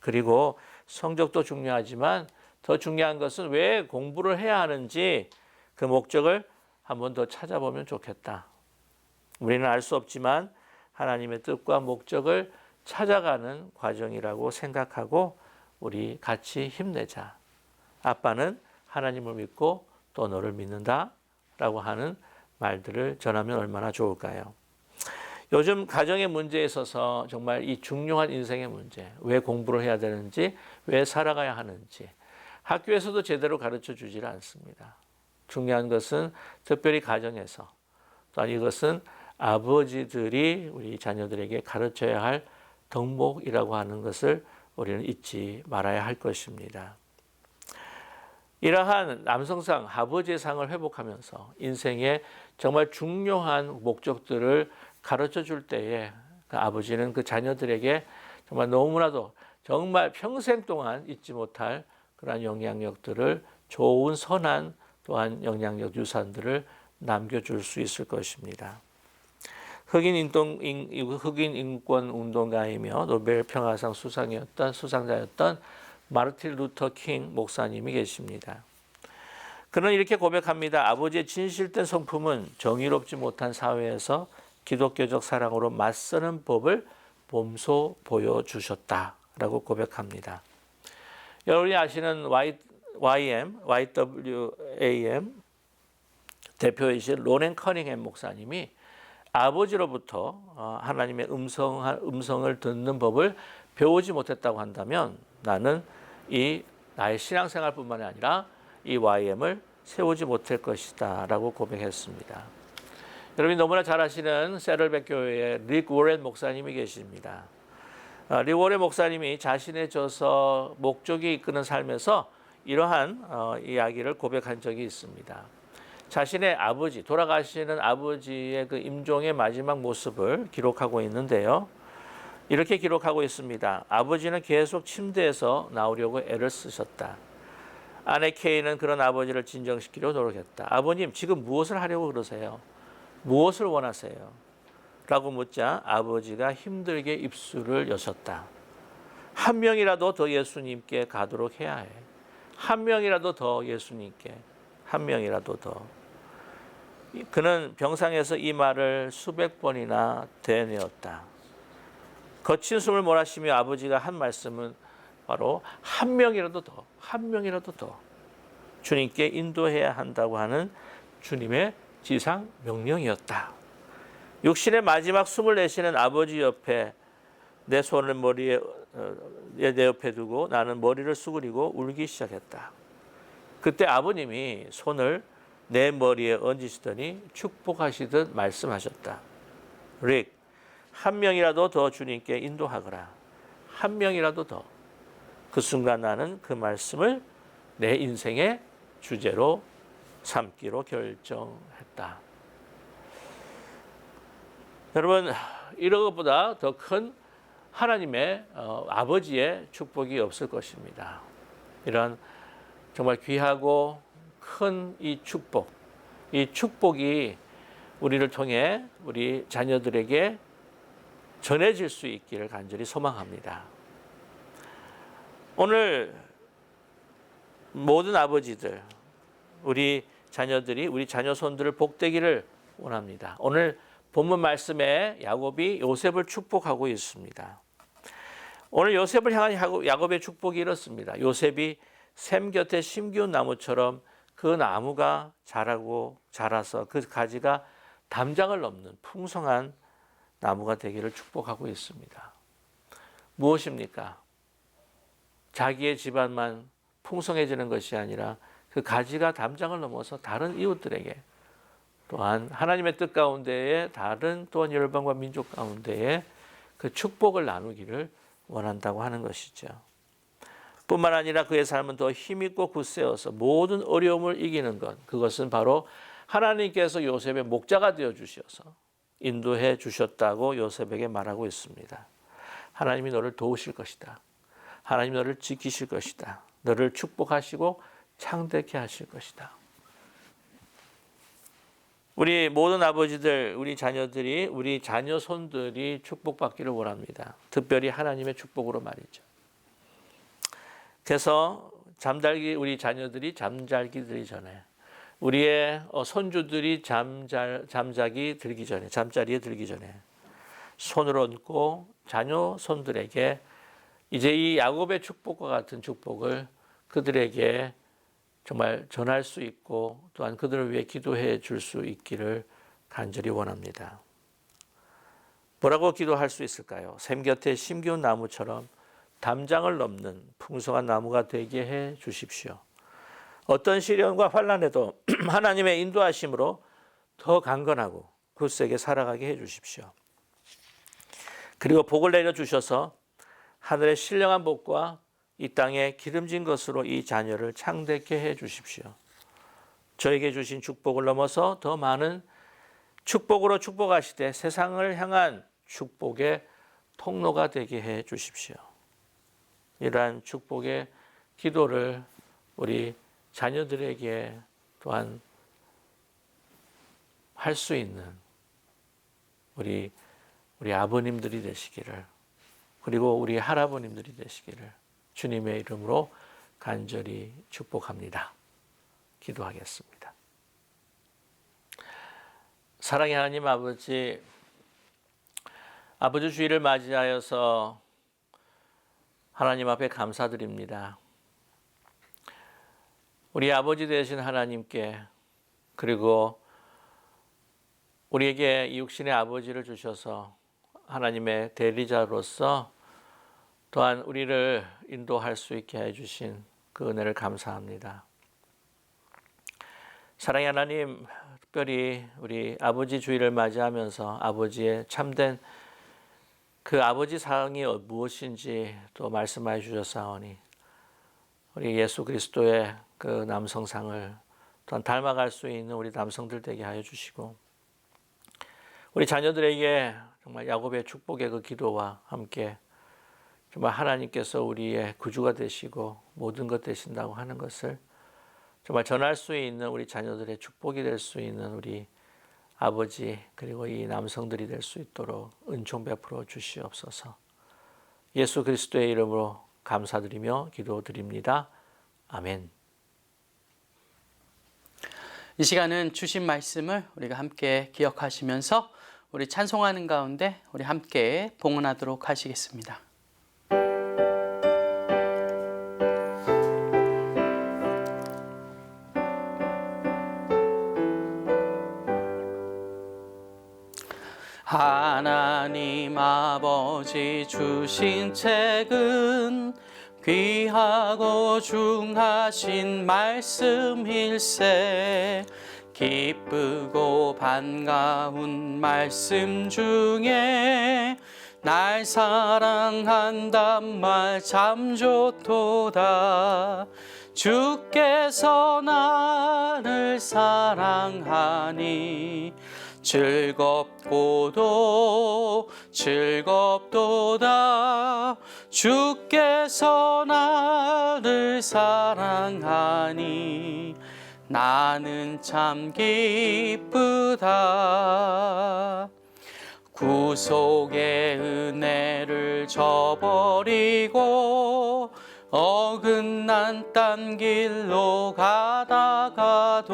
그리고 성적도 중요하지만 더 중요한 것은 왜 공부를 해야 하는지 그 목적을 한 번 더 찾아보면 좋겠다. 우리는 알 수 없지만 하나님의 뜻과 목적을 찾아가는 과정이라고 생각하고 우리 같이 힘내자. 아빠는 하나님을 믿고 또 너를 믿는다라고 하는 말들을 전하면 얼마나 좋을까요? 요즘 가정의 문제에 있어서 정말 이 중요한 인생의 문제, 왜 공부를 해야 되는지, 왜 살아가야 하는지 학교에서도 제대로 가르쳐 주질 않습니다. 중요한 것은 특별히 가정에서 또한 이것은 아버지들이 우리 자녀들에게 가르쳐야 할 덕목이라고 하는 것을 우리는 잊지 말아야 할 것입니다. 이러한 남성상, 아버지의 상을 회복하면서 인생의 정말 중요한 목적들을 가르쳐 줄 때에 그 아버지는 그 자녀들에게 정말 너무나도 정말 평생 동안 잊지 못할 그러한 영향력들을, 좋은 선한 또한 영향력 유산들을 남겨줄 수 있을 것입니다. 흑인 인권 운동가이며 노벨 평화상 수상자였던 마르틴 루터 킹 목사님이 계십니다. 그는 이렇게 고백합니다. 아버지의 진실된 성품은 정의롭지 못한 사회에서 기독교적 사랑으로 맞서는 법을 몸소 보여주셨다라고 고백합니다. 여러분이 아시는 YWAM 대표이신 로렌 커닝햄 목사님이 아버지로부터 하나님의 음성을 듣는 법을 배우지 못했다고 한다면 나는 나의 신앙생활뿐만 아니라 이 YM을 세우지 못할 것이다 라고 고백했습니다. 여러분이 너무나 잘 아시는 세럴백 교회의 릭 워렌 목사님이 계십니다. 릭 워렌 목사님이 자신의 저서 목적이 이끄는 삶에서 이러한 이야기를 고백한 적이 있습니다. 자신의 아버지, 돌아가시는 아버지의 그 임종의 마지막 모습을 기록하고 있는데요. 이렇게 기록하고 있습니다. 아버지는 계속 침대에서 나오려고 애를 쓰셨다. 아내 케이는 그런 아버지를 진정시키려 노력했다. 아버님, 지금 무엇을 하려고 그러세요? 무엇을 원하세요? 라고 묻자 아버지가 힘들게 입술을 여셨다. 한 명이라도 더 예수님께 가도록 해야 해. 한 명이라도 더 예수님께. 한 명이라도 더. 그는 병상에서 이 말을 수백 번이나 되뇌었다. 거친 숨을 몰아쉬며 아버지가 한 말씀은 바로 한 명이라도 더, 한 명이라도 더 주님께 인도해야 한다고 하는 주님의 지상 명령이었다. 육신의 마지막 숨을 내쉬는 아버지 옆에 내 손을 내 옆에 두고 나는 머리를 수그리고 울기 시작했다. 그때 아버님이 손을 내 머리에 얹으시더니 축복하시듯 말씀하셨다. 릭, 한 명이라도 더 주님께 인도하거라. 한 명이라도 더. 그 순간 나는 그 말씀을 내 인생의 주제로 삼기로 결정했다. 여러분, 이런 것보다 더 큰 하나님의 아버지의 축복이 없을 것입니다. 이런 정말 귀하고 큰 이 축복이 우리를 통해 우리 자녀들에게 전해질 수 있기를 간절히 소망합니다. 오늘 모든 아버지들, 우리 자녀들이 우리 자녀손들을 복되기를 원합니다. 오늘 본문 말씀에 야곱이 요셉을 축복하고 있습니다. 오늘 요셉을 향한 야곱의 축복이 이렇습니다. 요셉이 샘 곁에 심기운 나무처럼 그 나무가 자라서 그 가지가 담장을 넘는 풍성한 나무가 되기를 축복하고 있습니다. 무엇입니까? 자기의 집안만 풍성해지는 것이 아니라 그 가지가 담장을 넘어서 다른 이웃들에게 또한 하나님의 뜻 가운데에 다른 또한 열방과 민족 가운데에 그 축복을 나누기를 원한다고 하는 것이죠. 뿐만 아니라 그의 삶은 더 힘있고 굳세어서 모든 어려움을 이기는 것, 그것은 바로 하나님께서 요셉의 목자가 되어 주셔서 인도해 주셨다고 요셉에게 말하고 있습니다. 하나님이 너를 도우실 것이다. 하나님이 너를 지키실 것이다. 너를 축복하시고 창대케 하실 것이다. 우리 모든 아버지들, 우리 자녀들이, 우리 자녀 손들이 축복받기를 원합니다. 특별히 하나님의 축복으로 말이죠. 그래서 우리 자녀들이 잠자기 들기 전에, 우리의 손주들이 잠자리에 들기 전에 손을 얹고 자녀 손들에게 이제 이 야곱의 축복과 같은 축복을 그들에게 정말 전할 수 있고 또한 그들을 위해 기도해 줄 수 있기를 간절히 원합니다. 뭐라고 기도할 수 있을까요? 샘 곁에 심기운 나무처럼 담장을 넘는 풍성한 나무가 되게 해 주십시오. 어떤 시련과 환난에도 하나님의 인도하심으로 더 강건하고 굳세게 살아가게 해 주십시오. 그리고 복을 내려 주셔서 하늘의 신령한 복과 이 땅에 기름진 것으로 이 자녀를 창대케 해 주십시오. 저에게 주신 축복을 넘어서 더 많은 축복으로 축복하시되 세상을 향한 축복의 통로가 되게 해 주십시오. 이러한 축복의 기도를 우리 자녀들에게 또한 할 수 있는 우리 아버님들이 되시기를, 그리고 우리 할아버님들이 되시기를 주님의 이름으로 간절히 축복합니다. 기도하겠습니다. 사랑의 하나님 아버지, 아버지 주일을 맞이하여서 하나님 앞에 감사드립니다. 우리 아버지 되신 하나님께, 그리고 우리에게 육신의 아버지를 주셔서 하나님의 대리자로서 또한 우리를 인도할 수 있게 해주신 그 은혜를 감사합니다. 사랑의 하나님, 특별히 우리 아버지 주일을 맞이하면서 아버지의 참된 그 아버지 사랑이 무엇인지 또 말씀해 주셨사오니 우리 예수 그리스도의 그 남성상을 또한 닮아갈 수 있는 우리 남성들 되게 하여 주시고, 우리 자녀들에게 정말 야곱의 축복의 그 기도와 함께 정말 하나님께서 우리의 구주가 되시고 모든 것 되신다고 하는 것을 정말 전할 수 있는 우리 자녀들의 축복이 될 수 있는 우리 아버지, 그리고 이 남성들이 될 수 있도록 은총 베풀어 주시옵소서. 예수 그리스도의 이름으로 감사드리며 기도드립니다. 아멘. 이 시간은 주신 말씀을 우리가 함께 기억하시면서 우리 찬송하는 가운데 우리 함께 봉헌하도록 하시겠습니다. 하나님 아버지 주신 책은 귀하고 중하신 말씀일세, 기쁘고 반가운 말씀 중에 날 사랑한단 말 참 좋도다. 주께서 나를 사랑하니 즐겁고도 즐겁도다. 주께서 나를 사랑하니 나는 참 기쁘다. 구속의 은혜를 저버리고 어긋난 딴 길로 가다가도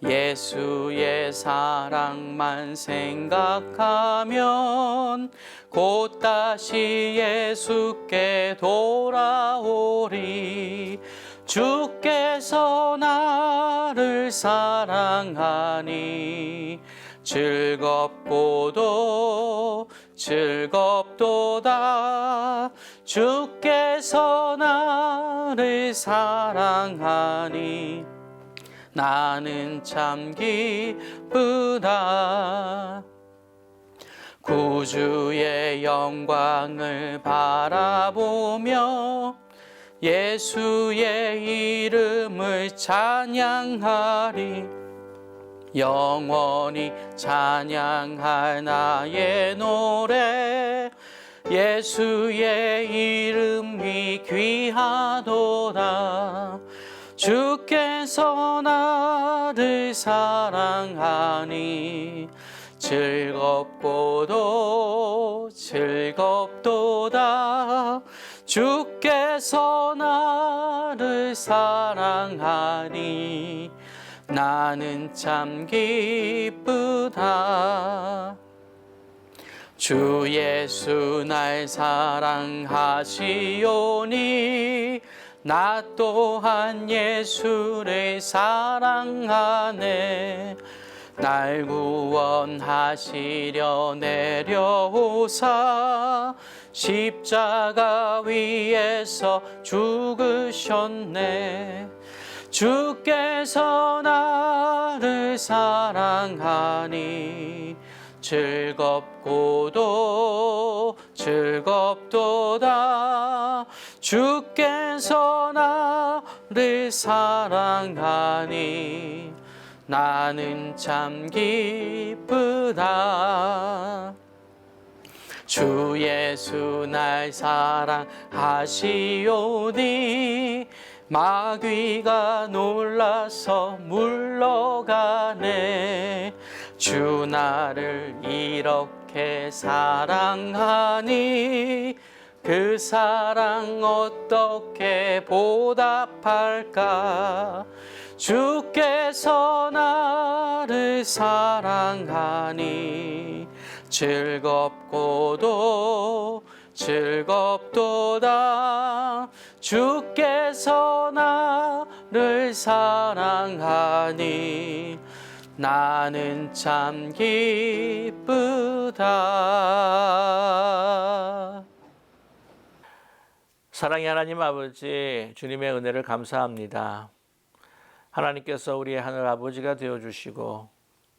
예수의 사랑만 생각하면 곧 다시 예수께 돌아오리. 주께서 나를 사랑하니 즐겁고도 즐겁도다. 주께서 나를 사랑하니 나는 참 기쁘다. 구주의 영광을 바라보며 예수의 이름을 찬양하리. 영원히 찬양할 나의 노래, 예수의 이름이 귀하도다. 주께서 나를 사랑하니 즐겁고도 즐겁도다. 주께서 나를 사랑하니 나는 참 기쁘다. 주 예수 날 사랑하시오니 나 또한 예수를 사랑하네. 날 구원하시려 내려오사 십자가 위에서 죽으셨네. 주께서 나를 사랑하니 즐겁고도 즐겁도다. 주께서 나를 사랑하니 나는 참 기쁘다. 주 예수 날 사랑하시오니 마귀가 놀라서 물러가네. 주 나를 이렇게 사랑하니 그 사랑 어떻게 보답할까. 주께서 나를 사랑하니 즐겁도다. 주께서 나를 사랑하니 나는 참 기쁘다. 사랑의 하나님 아버지, 주님의 은혜를 감사합니다. 하나님께서 우리의 하늘 아버지가 되어주시고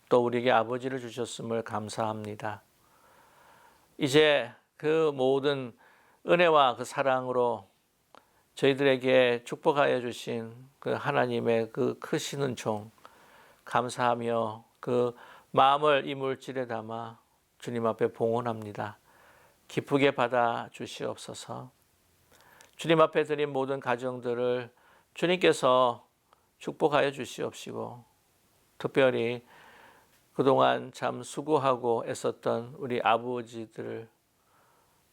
또 우리에게 아버지를 주셨음을 감사합니다. 이제 그 모든 은혜와 그 사랑으로 저희들에게 축복하여 주신 그 하나님의 그 크신 은총 감사하며 그 마음을 이 물질에 담아 주님 앞에 봉헌합니다. 기쁘게 받아 주시옵소서. 주님 앞에 드린 모든 가정들을 주님께서 축복하여 주시옵시고 특별히 그동안 참 수고하고 애썼던 우리 아버지들을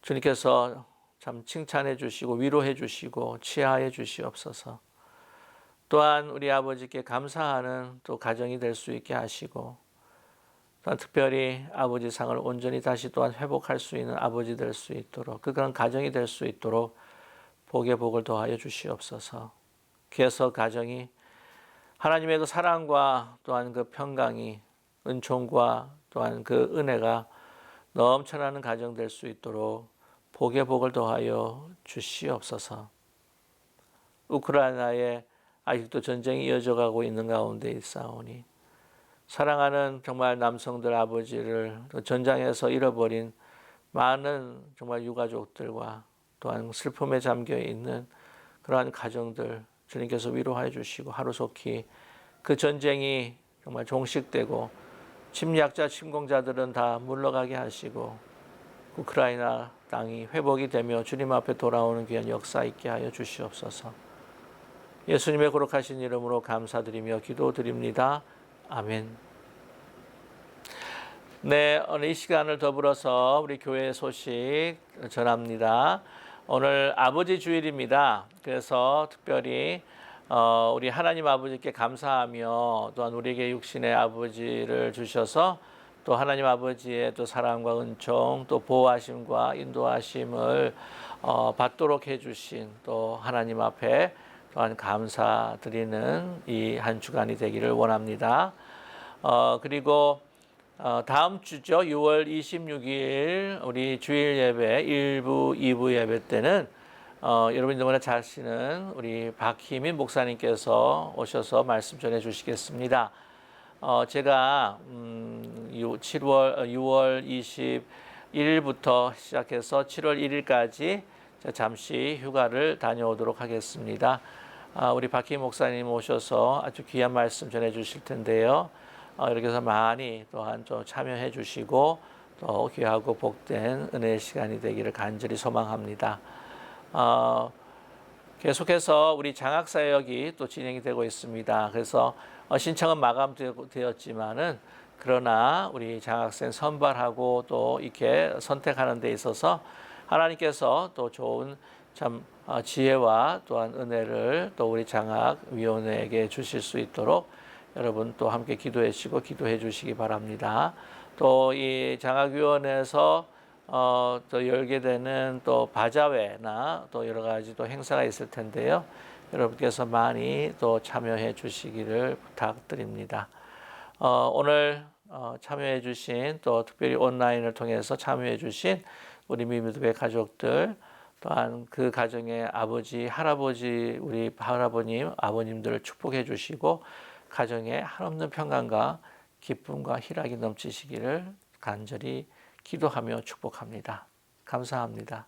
주님께서 참 칭찬해 주시고 위로해 주시고 치하해 주시옵소서. 또한 우리 아버지께 감사하는 또 가정이 될 수 있게 하시고 또한 특별히 아버지 상을 온전히 다시 또한 회복할 수 있는 아버지 될 수 있도록 그런 가정이 될 수 있도록 복의 복을 더하여 주시옵소서. 그래서 가정이 하나님의 그 사랑과 또한 그 평강이 은총과 또한 그 은혜가 넘쳐나는 가정 될 수 있도록 복의 복을 더하여 주시옵소서. 우크라이나에 아직도 전쟁이 이어져가고 있는 가운데 있사오니 사랑하는 정말 남성들 아버지를 전장에서 잃어버린 많은 정말 유가족들과 또한 슬픔에 잠겨 있는 그러한 가정들 주님께서 위로하여 주시고 하루속히 그 전쟁이 정말 종식되고 침략자 침공자들은 다 물러가게 하시고 우크라이나 땅이 회복이 되며 주님 앞에 돌아오는 귀한 역사 있게 하여 주시옵소서. 예수님의 거룩하신 이름으로 감사드리며 기도드립니다. 아멘. 네, 오늘 이 시간을 더불어서 우리 교회 소식 전합니다. 오늘 아버지 주일입니다. 그래서 특별히 우리 하나님 아버지께 감사하며 또한 우리에게 육신의 아버지를 주셔서 또 하나님 아버지의 또 사랑과 은총 또 보호하심과 인도하심을 받도록 해주신 또 하나님 앞에 또한 감사드리는 이 한 주간이 되기를 원합니다. 그리고 다음 주죠. 6월 26일 우리 주일 예배 1부, 2부 예배 때는 여러분이 너무나 잘 아시는 우리 박희민 목사님께서 오셔서 말씀 전해 주시겠습니다. 제가 6월 21일부터 시작해서 7월 1일까지 잠시 휴가를 다녀오도록 하겠습니다. 우리 박희민 목사님 오셔서 아주 귀한 말씀 전해 주실 텐데요. 이렇게 해서 많이 또한 좀 참여해 주시고 또 귀하고 복된 은혜의 시간이 되기를 간절히 소망합니다. 계속해서 우리 장학사역이 또 진행이 되고 있습니다. 그래서 신청은 마감되었지만은 그러나 우리 장학생 선발하고 또 이렇게 선택하는 데 있어서 하나님께서 또 좋은 참 지혜와 또한 은혜를 또 우리 장학위원회에게 주실 수 있도록 여러분 또 함께 기도해 주시고 기도해 주시기 바랍니다. 또 이 장학위원회에서 또 열게 되는 또 바자회나 또 여러 가지 또 행사가 있을 텐데요. 여러분께서 많이 또 참여해 주시기를 부탁드립니다. 오늘 참여해 주신 또 특별히 온라인을 통해서 참여해 주신 우리 미미드배 가족들 또한 그 가정의 아버지, 할아버지, 우리 할아버님, 아버님들을 축복해 주시고 가정에 한없는 평강과 기쁨과 희락이 넘치시기를 간절히 기도하며 축복합니다. 감사합니다.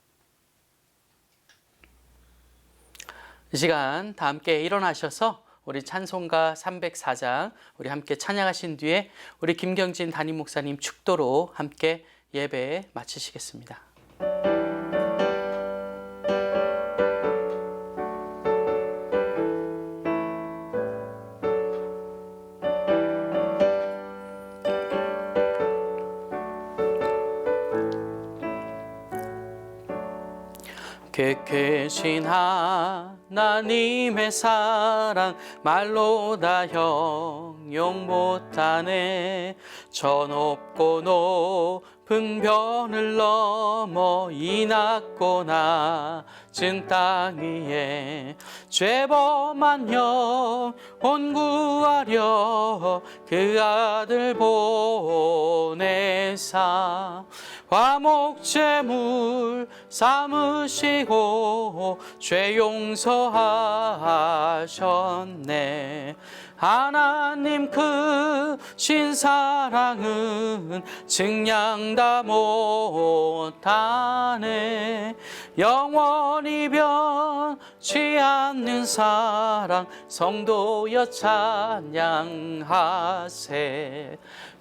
이 시간 다 함께 일어나셔서 우리 찬송가 304장 우리 함께 찬양하신 뒤에 우리 김경진 담임 목사님 축도로 함께 예배 마치시겠습니다. 계신 하나님의 사랑 말로 다 형용 못하네. 저 높고 높은 변을 넘어 이 낮고 낮은 땅 위에 죄범한 영혼 구하려 그 아들 보내사 화목제물 삼으시고 죄 용서하셨네. 하나님 크신 사랑은 증량 다 못하네. 영원히 변치 않는 사랑 성도여 찬양하세.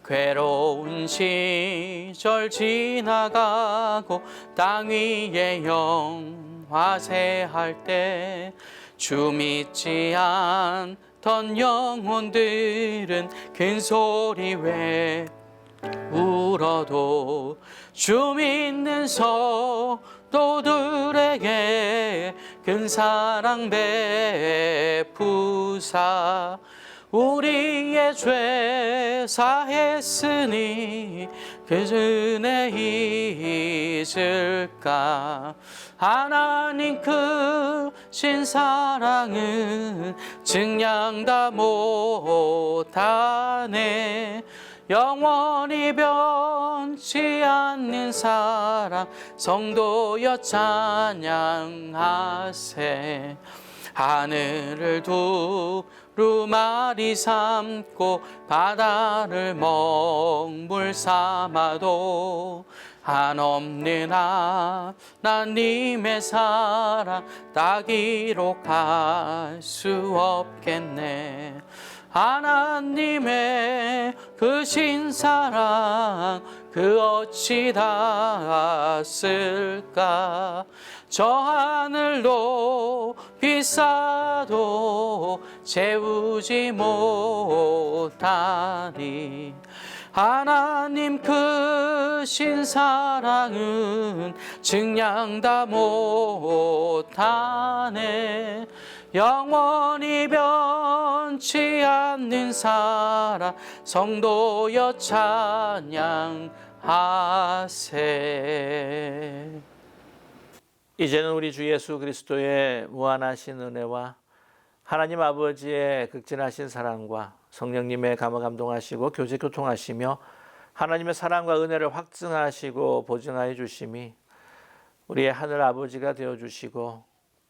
괴로운 시절 지나가고 땅 위에 영화세할 때 주 믿지 않던 영혼들은 큰 소리 왜 울어도 주 믿는 성도들에게 큰 사랑 베푸사 우리의 죄 사했으니 그 은혜 잊을까. 하나님 크신 사랑은 증량 다 못하네. 영원히 변치 않는 사랑 성도여 찬양하세. 하늘을 두루마리 삼고 바다를 먹물 삼아도 한없는 하나님의 사랑 다 기록할 수 없겠네. 하나님의 크신 사랑 그 어찌 닿았을까. 저 하늘 높이 쌓아도 채우지 못하니 하나님 크신 사랑은 증량 다 못하네. 영원히 변치 않는 사랑 성도여 찬양하세. 이제는 우리 주 예수 그리스도의 무한하신 은혜와 하나님 아버지의 극진하신 사랑과 성령님의 감화 감동하시고 교제 교통하시며 하나님의 사랑과 은혜를 확증하시고 보증하여 주심이 우리의 하늘 아버지가 되어 주시고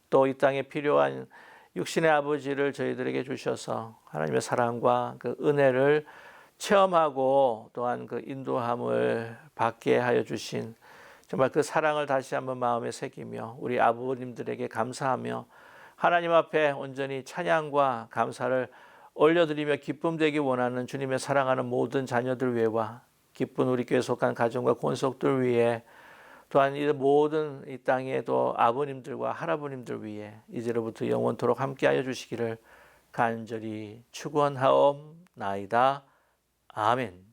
또 이 땅에 필요한 육신의 아버지를 저희들에게 주셔서 하나님의 사랑과 그 은혜를 체험하고 또한 그 인도함을 받게 하여 주신 정말 그 사랑을 다시 한번 마음에 새기며 우리 아버님들에게 감사하며 하나님 앞에 온전히 찬양과 감사를 올려드리며 기쁨 되기 원하는 주님의 사랑하는 모든 자녀들 위에와 기쁜 우리 교회 속한 가정과 권속들 위에 또한 이 모든 이 땅의 또 아버님들과 할아버님들 위에 이제로부터 영원토록 함께하여 주시기를 간절히 축원하옵나이다. 아멘.